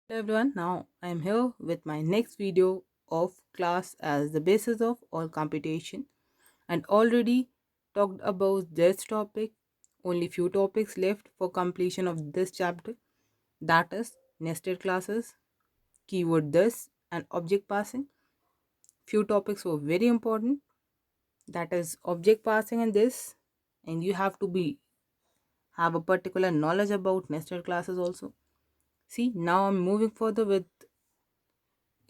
Hello everyone, now I am here with my next video of class as the basis of all computation and already talked about this topic. Only few topics left for completion of this chapter, that is nested classes, keyword this and object passing. Few topics were very important, that is object passing and this, and you have to be have a particular knowledge about nested classes also. See, now I'm moving further with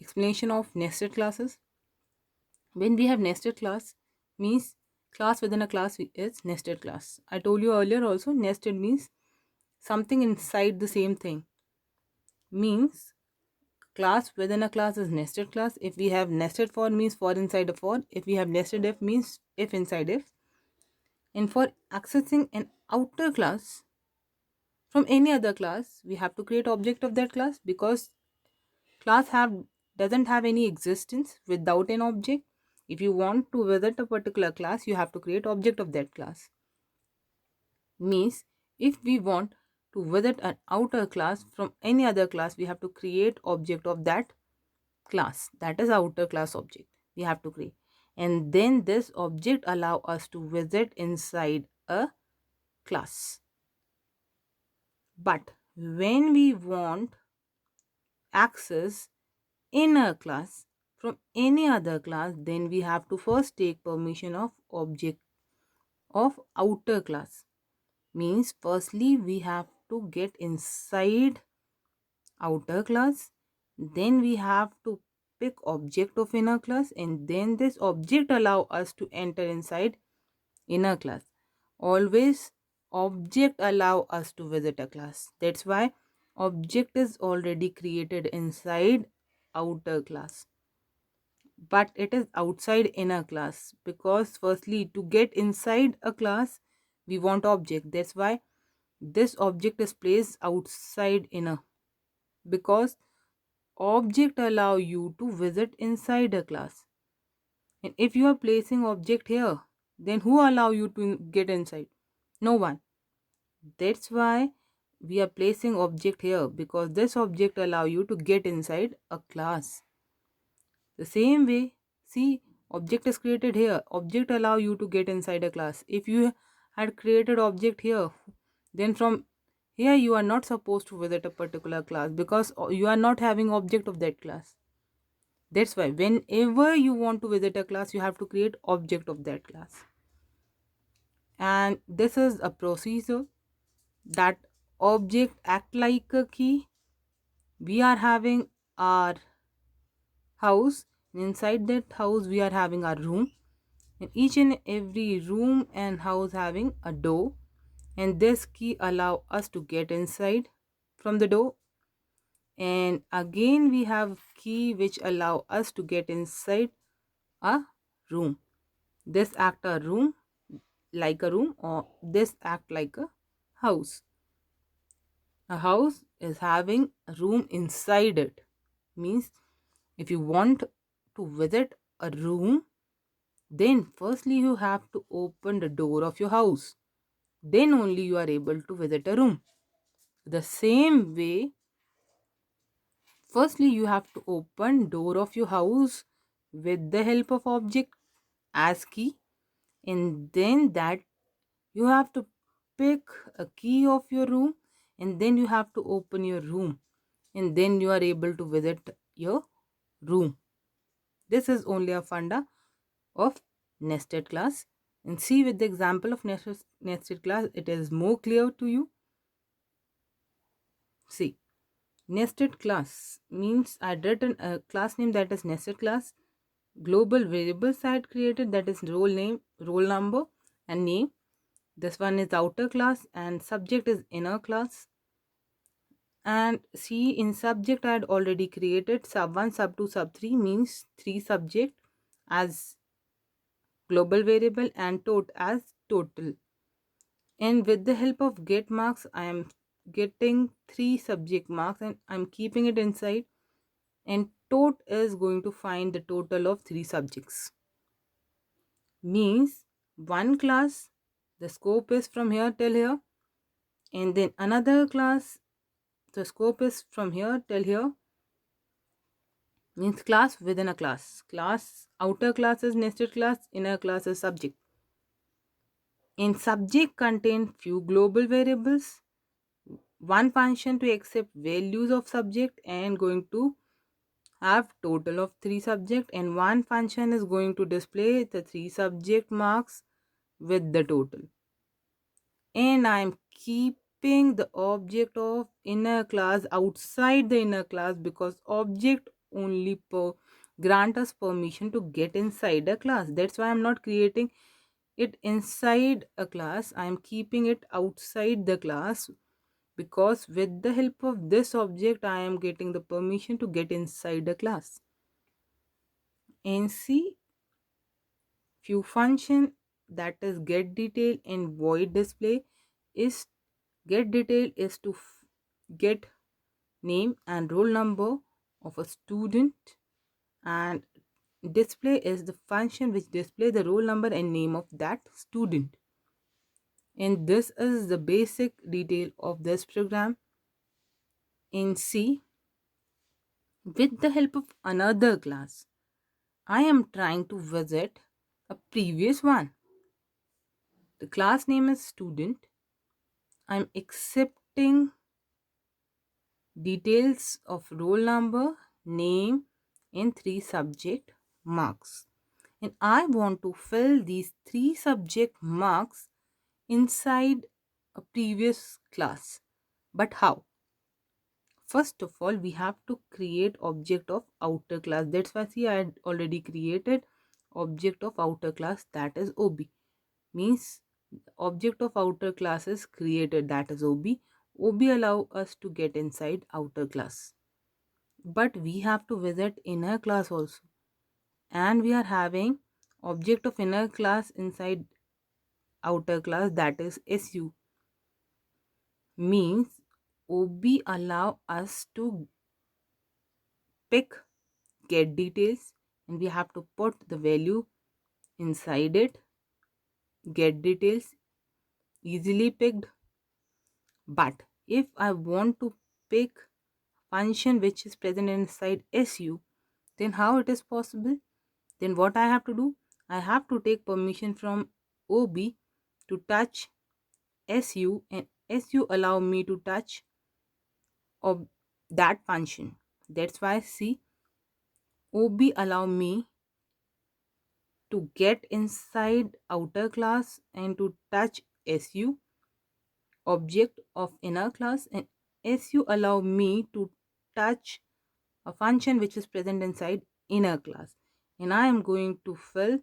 explanation of nested classes. When we have nested class, means class within a class is nested class. I told you earlier also, nested means something inside the same thing. Means class within a class is nested class. If we have nested for means for inside a for. If we have nested if means if inside if. And for accessing an outer class from any other class, we have to create object of that class, because class have doesn't have any existence without an object. If you want to visit a particular class, you have to create object of that class. Means if we want to visit an outer class from any other class, we have to create object of that class, that is outer class object we have to create, and then this object allow us to visit inside a class. But when we want access inner class from any other class, then we have to first take permission of object of outer class. Means firstly we have to get inside outer class, then we have to pick object of inner class, and then this object allow us to enter inside inner class. Always object allow us to visit a class. That's why object is already created inside outer class, but it is outside inner class, because firstly to get inside a class we want object. That's why this object is placed outside inner, because object allow you to visit inside a class. And if you are placing object here, then who allow you to get inside? No one. That's why we are placing object here, because this object allow you to get inside a class. The same way, see, object is created here. Object allow you to get inside a class. If you had created object here, then from here you are not supposed to visit a particular class, because you are not having object of that class. That's why whenever you want to visit a class, you have to create object of that class. And this is a procedure that object act like a key. We are having our house, and inside that house we are having our room, and each and every room and house having a door, and this key allow us to get inside from the door. And again we have key which allow us to get inside a room. This act a room like a room, or this act like a house. A house is having a room inside it. Means if you want to visit a room, then firstly you have to open the door of your house, then only you are able to visit a room. The same way, firstly you have to open door of your house with the help of object as key, and then that you have to pick a key of your room, and then you have to open your room, and then you are able to visit your room. This is only a funda of nested class, and see with the example of nested class it is more clear to you. See, nested class means I had written a class name, that is nested class. Global variable side created, that is role name, roll number and name. This one is outer class, and subject is inner class. And see, in subject I had already created sub 1, sub 2, sub 3, means 3 subject as global variable and tot as total. And with the help of get marks, I am getting 3 subject marks and I'm keeping it inside, and tot is going to find the total of 3 subjects. Means one class, the scope is from here till here, and then another class the scope is from here till here, means class within a class. Class, outer class is nested class, inner class is subject. In subject contain few global variables, one function to accept values of subject and going to have total of three subject, and one function is going to display the three subject marks with the total. And I'm keeping the object of inner class outside the inner class because object only grant us permission to get inside a class. That's why I'm not creating it inside a class. I'm keeping it outside the class because with the help of this object I am getting the permission to get inside the class. And see, few function, that is get detail and void display. Is get detail is to get name and roll number of a student, and display is the function which display the roll number and name of that student. And this is the basic detail of this program. In C, with the help of another class, I am trying to visit a previous one. The class name is student. I'm accepting details of roll number, name, and three subject marks. And I want to fill these three subject marks inside a previous class. But how? First of all, we have to create object of outer class. That's why see I had already created object of outer class, that is OB. Means object of outer class is created, that is OB. OB allow us to get inside outer class. But we have to visit inner class also. And we are having object of inner class inside outer class, that is SU. Means OB allow us to pick get details and we have to put the value inside it. Get details easily picked. But if I want to pick function which is present inside SU, then how it is possible? Then what I have to do? I have to take permission from OB to touch SU, and SU allow me to touch of that function. That's why see, OB allow me to get inside outer class and to touch SU, object of inner class, and SU allow me to touch a function which is present inside inner class. And I am going to fill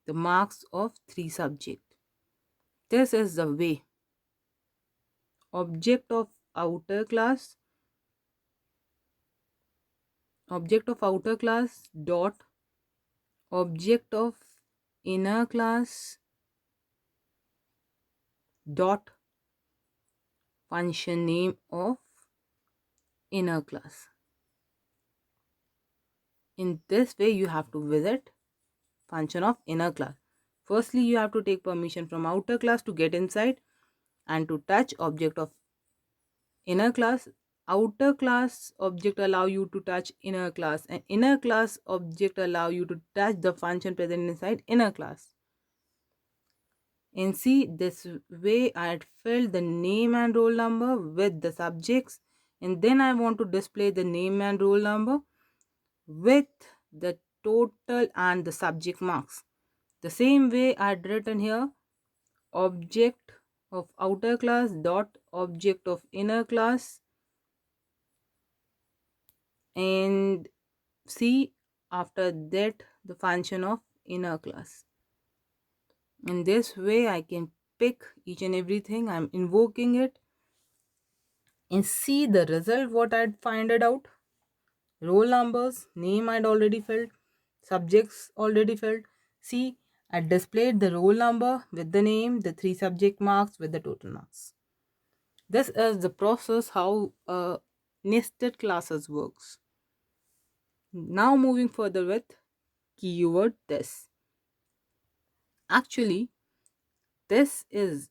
the marks of three subject. This is the way. Object of outer class, object of outer class dot object of inner class dot function name of inner class. In this way you have to visit function of inner class. Firstly, you have to take permission from outer class to get inside and to touch object of inner class. Outer class object allow you to touch inner class, and inner class object allow you to touch the function present inside inner class. And see, this way I had filled the name and roll number with the subjects, and then I want to display the name and roll number with the total and the subject marks. The same way I had written here, object of outer class dot object of inner class, and see after that the function of inner class. In this way I can pick each and everything, I'm invoking it, and see the result what I'd find it out. Roll numbers, name I'd already filled, subjects already filled. See, I displayed the roll number with the name, the three subject marks with the total marks. This is the process how nested classes works. Now moving further with keyword this. Actually, this is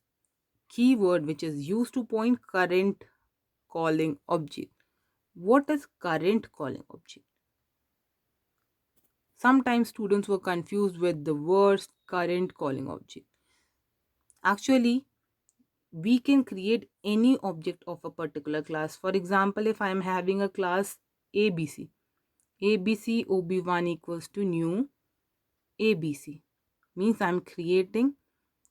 keyword which is used to point current calling object. What is current calling object? Sometimes students were confused with the words current calling object. Actually, we can create any object of a particular class. For example, if I am having a class ABC, ABC OB1 equals to new ABC, means I'm creating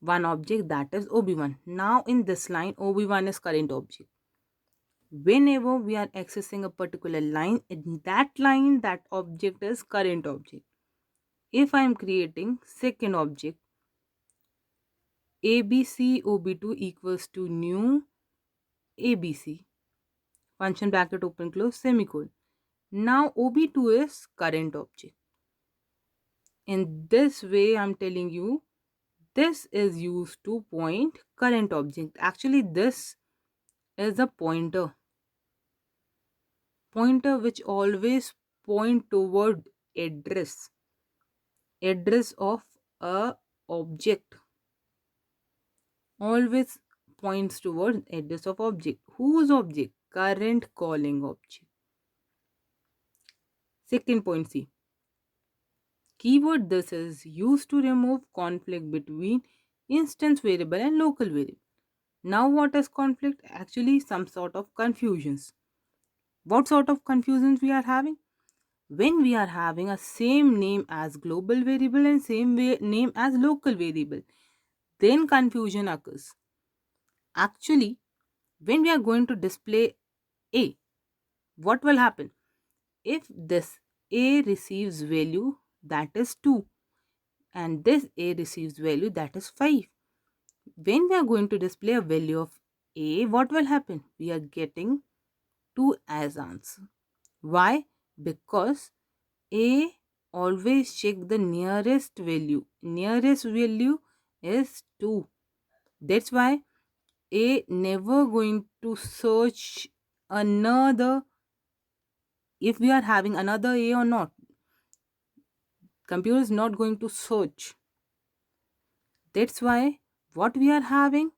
one object, that is OB1. Now in this line, OB1 is current object. Whenever we are accessing a particular line, in that line, that object is current object. If I am creating second object, ABC OB2 equals to new ABC, function bracket open close semicolon. Now OB2 is current object. In this way, I'm telling you, this is used to point current object. Actually, this is a pointer which always point toward address of a object, always points toward address of object. Whose object? Current calling object. Second point, C. Keyword this is used to remove conflict between instance variable and local variable. Now what is conflict? Actually some sort of confusions. What sort of confusions we are having? When we are having a same name as global variable and same name as local variable, then confusion occurs. Actually, when we are going to display A, what will happen? If this A receives value that is 2 and this A receives value that is 5, when we are going to display a value of A, what will happen? We are getting 2 as answer. Why? Because A always check the nearest value. Nearest value is 2. That's why A never going to search another, if we are having another A or not. Computer is not going to search. That's why what we are having?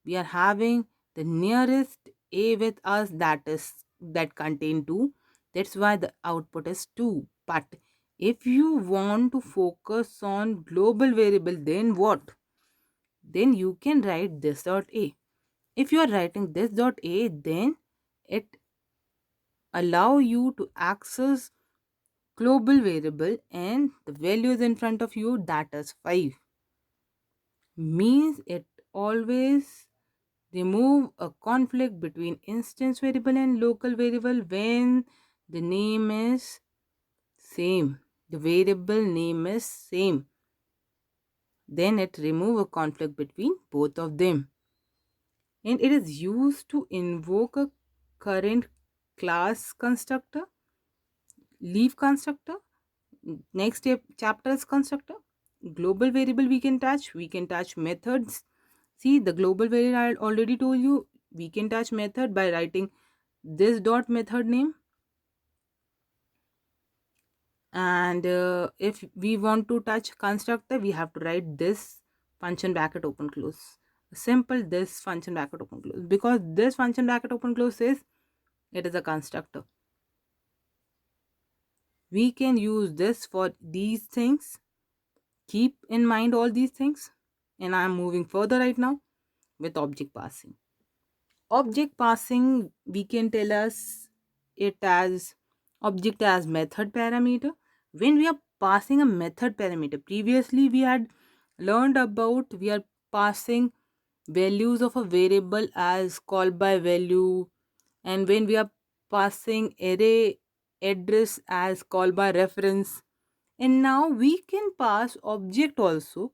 We are having the nearest A with us, that contain 2. That's why the output is 2. But if you want to focus on global variable, then what? Then you can write this dot A. If you are writing this dot A, then it allow you to access global variable and the value is in front of you, that is 5. Means it always remove a conflict between instance variable and local variable when the name is same. The variable name is same. Then it remove a conflict between both of them. And it is used to invoke a current class constructor, leaf constructor, next chapter is constructor. Global variable we can touch methods. See, the global variable I already told you, we can touch method by writing this dot method name. And if we want to touch constructor, we have to write this function bracket open close. Simple this function bracket open close, because this function bracket open close says it is a constructor. We can use this for these things. Keep in mind all these things. And I am moving further right now with object passing. Object passing, we can tell us it as object as method parameter. When we are passing a method parameter, previously we had learned about we are passing values of a variable as call by value, and when we are passing array address as call by reference, and now we can pass object also.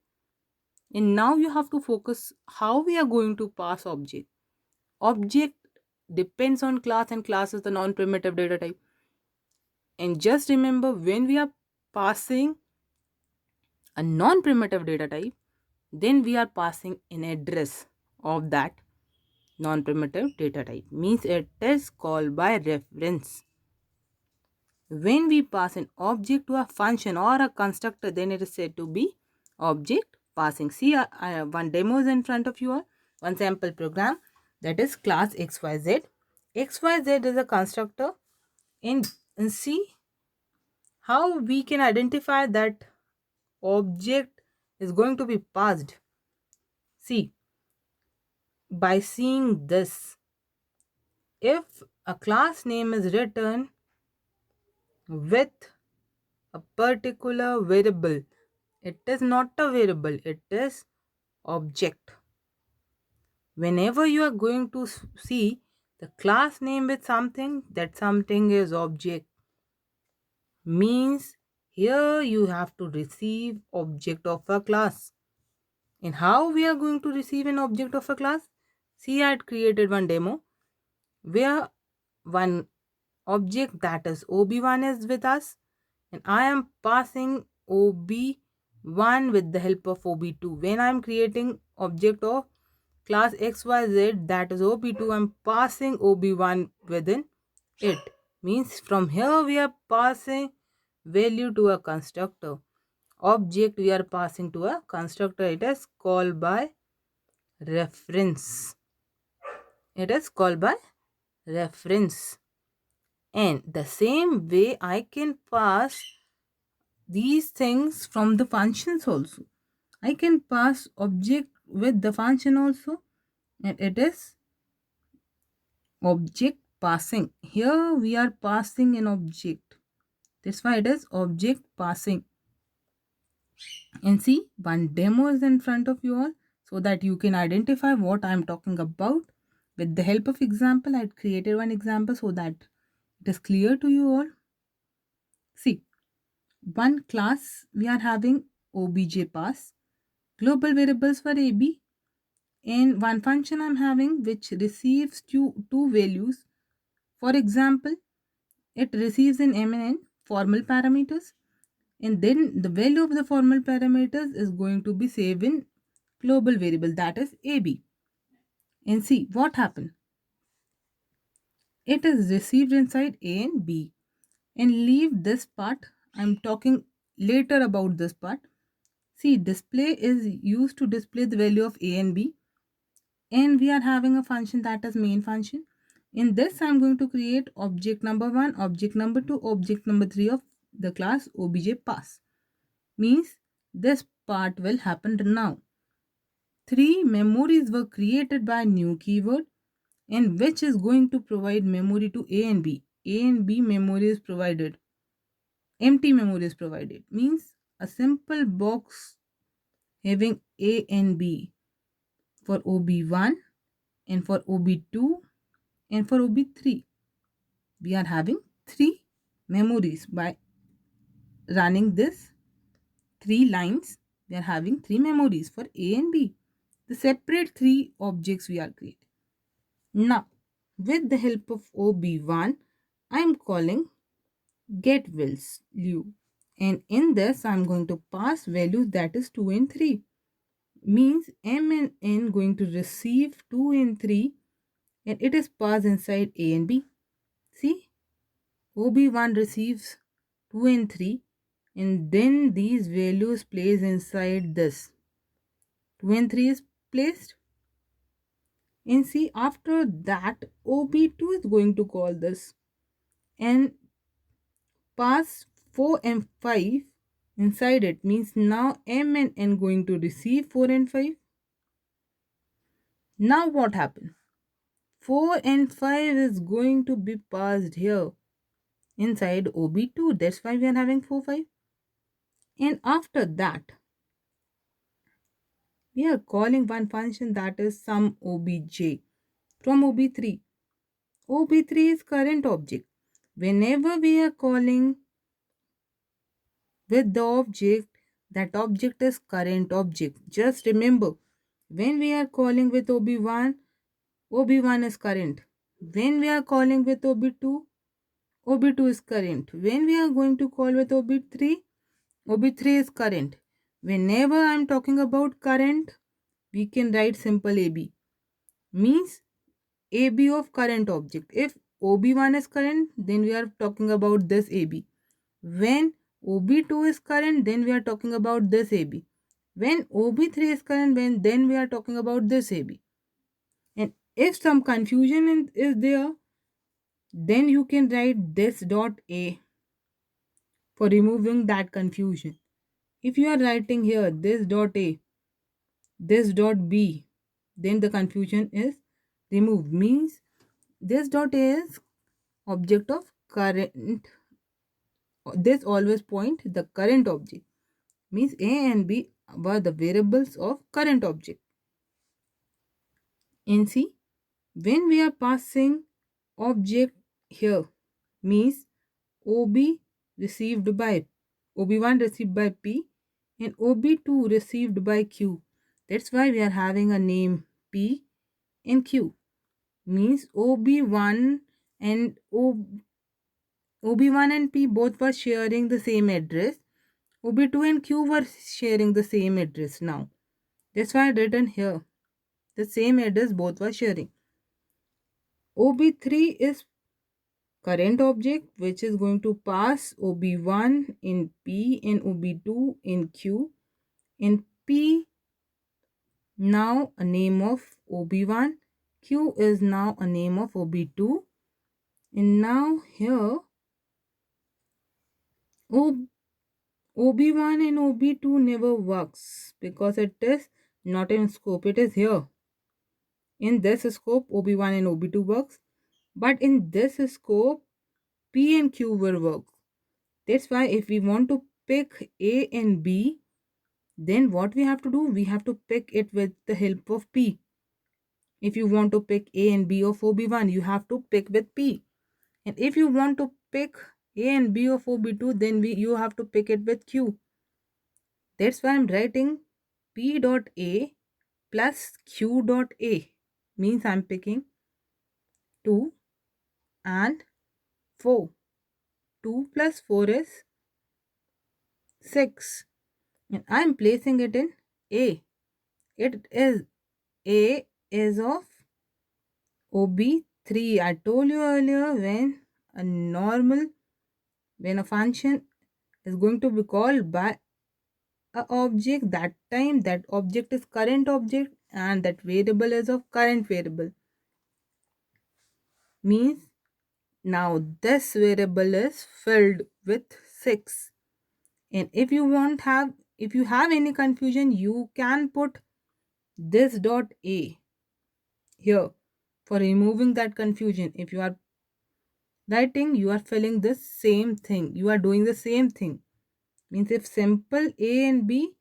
And now you have to focus how we are going to pass object. Object depends on class and class is the non-primitive data type. And just remember, when we are passing a non-primitive data type, then we are passing an address of that non-primitive data type. Means it is called by reference. When we pass an object to a function or a constructor, then it is said to be object passing. See, one demo is in front of you all, one sample program, that is class XYZ XYZ is a constructor. And see how we can identify that object is going to be passed. See, by seeing this, if a class name is written with a particular variable, it is not a variable, it is object. Whenever you are going to see the class name with something, that something is object, means here you have to receive object of a class. And how we are going to receive an object of a class? See, I had created one demo where one object, that is OB1, is with us, and I am passing OB1 with the help of OB2. When I am creating object of class XYZ, that is OB2, I am passing OB1 within it. Means from here we are passing value to a constructor. Object we are passing to a constructor. It is called by reference. It is called by reference. And the same way I can pass these things from the functions also. I can pass object with the function also, and it is object passing. Here we are passing an object. That's why it is object passing. And see, one demo is in front of you all so that you can identify what I am talking about. With the help of example, I had created one example so that it is clear to you all. See, one class we are having obj pass, global variables for AB, and one function I'm having which receives two values. For example, it receives an m and n formal parameters, and then the value of the formal parameters is going to be saved in global variable, that is AB. And see what happened. It is received inside A and B. And leave this part. I'm talking later about this part. See, display is used to display the value of A and B. And we are having a function that is main function. In this, I'm going to create object number 1, object number 2, object number 3 of the class obj pass. Means this part will happen now. 3 memories were created by new keyword, and which is going to provide memory to A and B. A and B memory is provided. Empty memory is provided. Means a simple box having A and B for OB1 and for OB2 and for OB3. We are having 3 memories. By running this 3 lines, we are having 3 memories for A and B. The separate 3 objects we are creating. Now, with the help of OB1, I am calling get value, and in this I am going to pass values, that is 2 and 3. Means m and n going to receive 2 and 3, and it is passed inside A and B. See, OB1 receives 2 and 3, and then these values placed inside this. 2 and 3 is placed. And see, after that, OB2 is going to call this and pass 4 and 5 inside it. Means now m and n going to receive 4 and 5. Now what happened? 4 and 5 is going to be passed here inside OB2. That's why we are having 4, 5. And after that, we are calling one function that is sum obj from OB3. OB3 is current object. Whenever we are calling with the object, that object is current object. Just remember, when we are calling with OB1, OB1 is current. When we are calling with OB2, OB2 is current. When we are going to call with OB3, OB3 is current. Whenever I am talking about current, we can write simple AB. Means AB of current object. If OB1 is current, then we are talking about this AB. When OB2 is current, then we are talking about this AB. When OB3 is current, then we are talking about this AB. And if some confusion is there, Then you can write this dot A for removing that confusion. If you are writing here this dot A, this dot B, then the confusion is removed. Means this dot A is object of current. This always point the current object. Means A and B were the variables of current object. And see, when we are passing object here, means OB received by OB1 received by P and OB2 received by Q. That's why we are having a name P and Q. Means OB1 and OB1 and P both were sharing the same address. OB2 and Q were sharing the same address now. That's why I written here. The same address both were sharing. OB3 is current object which is going to pass OB1 in P and OB2 in Q. In P now a name of OB1. Q is now a name of OB2. And now here OB1 and OB2 never works because it is not in scope. It is here. In this scope, OB1 and OB2 works. But in this scope, P and Q will work. That's why if we want to pick A and B, then what we have to do? We have to pick it with the help of P. If you want to pick A and B of OB1, you have to pick with P. And if you want to pick A and B of OB2, then you have to pick it with Q. That's why I'm writing P dot A plus Q dot A. Means I'm picking 2 and 4. 2 plus 4 is 6. And I'm placing it in A. It is A is of OB3. I told you earlier when a function is going to be called by a object, that time that object is current object and that variable is of current variable. Means now this variable is filled with 6. And if you have any confusion, you can put this dot A here for removing that confusion. If you are writing, you are filling the same thing. You are doing the same thing. Means if simple A and B,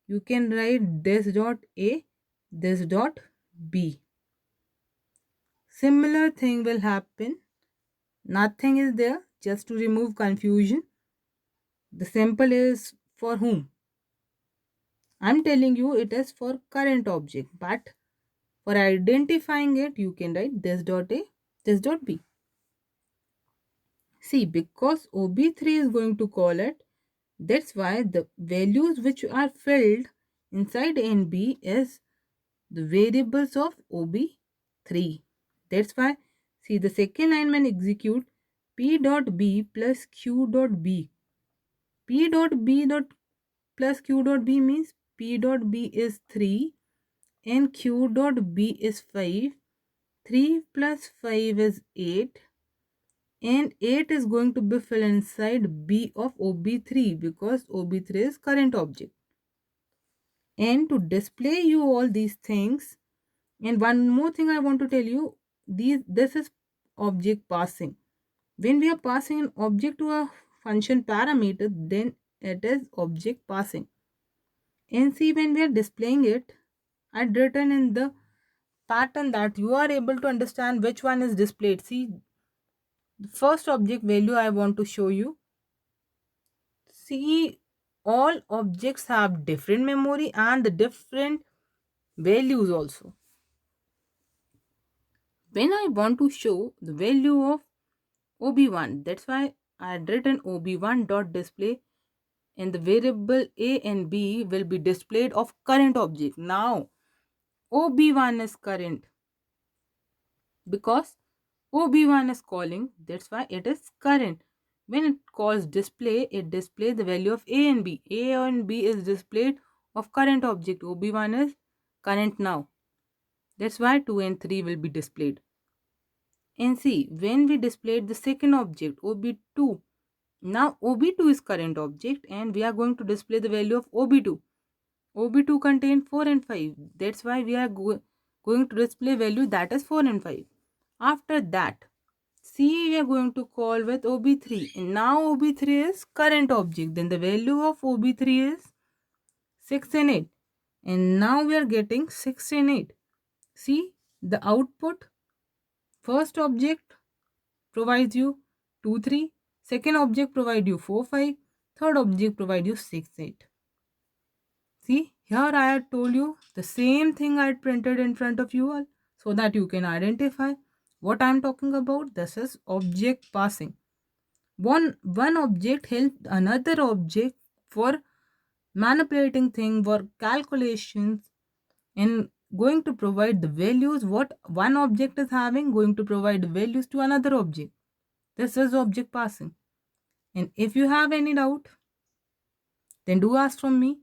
you can write this dot A, this dot B. Similar thing will happen. Nothing is there, just to remove confusion. The simple is for whom? I'm telling you it is for current object, but for identifying it, you can write this dot A, this dot B. See, because OB3 is going to call it, that's why the values which are filled inside A and B is the variables of OB3. That's why, see, the second line when execute P dot B plus Q dot B. P dot B dot plus Q dot B means P dot B is 3 and Q dot B is 5. 3 plus 5 is 8 and 8 is going to be filled inside B of OB3 because OB3 is current object. And to display you all these things, and one more thing I want to tell you, this is object passing. When we are passing an object to a function parameter, then it is object passing. And see, when we are displaying it, I'd written in the pattern that you are able to understand which one is displayed. See, the first object value I want to show you. See, all objects have different memory and the different values also. When I want to show the value of OB1, that's why I had written OB1 dot display and the variable A and B will be displayed of current object. Now OB1 is current because OB1 is calling, that's why it is current. When it calls display, it displays the value of A and B. A and B is displayed of current object. OB1 is current now. That's why 2 and 3 will be displayed. And see, when we displayed the second object ob2, now ob2 is current object and we are going to display the value of ob2. ob2 contain 4 and 5. That's why we are going to display value that is 4 and 5. After that, see, we are going to call with ob3, and now ob3 is current object. Then the value of ob3 is 6 and 8. And now we are getting 6 and 8. See, the output, first object provides you 2 3, second object provide you 4 5, third object provide you 6 8. See, here I had told you the same thing I had printed in front of you all so that you can identify what I am talking about. This is object passing. One object helped another object for manipulating thing, for calculations, and going to provide the values what one object is having, going to provide the values to another object. This is object passing. And if you have any doubt, then do ask from me.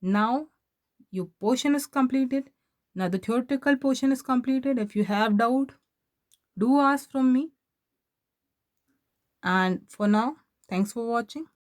Now your portion is completed. Now the theoretical portion is completed. If you have doubt, do ask from me. And for now, thanks for watching.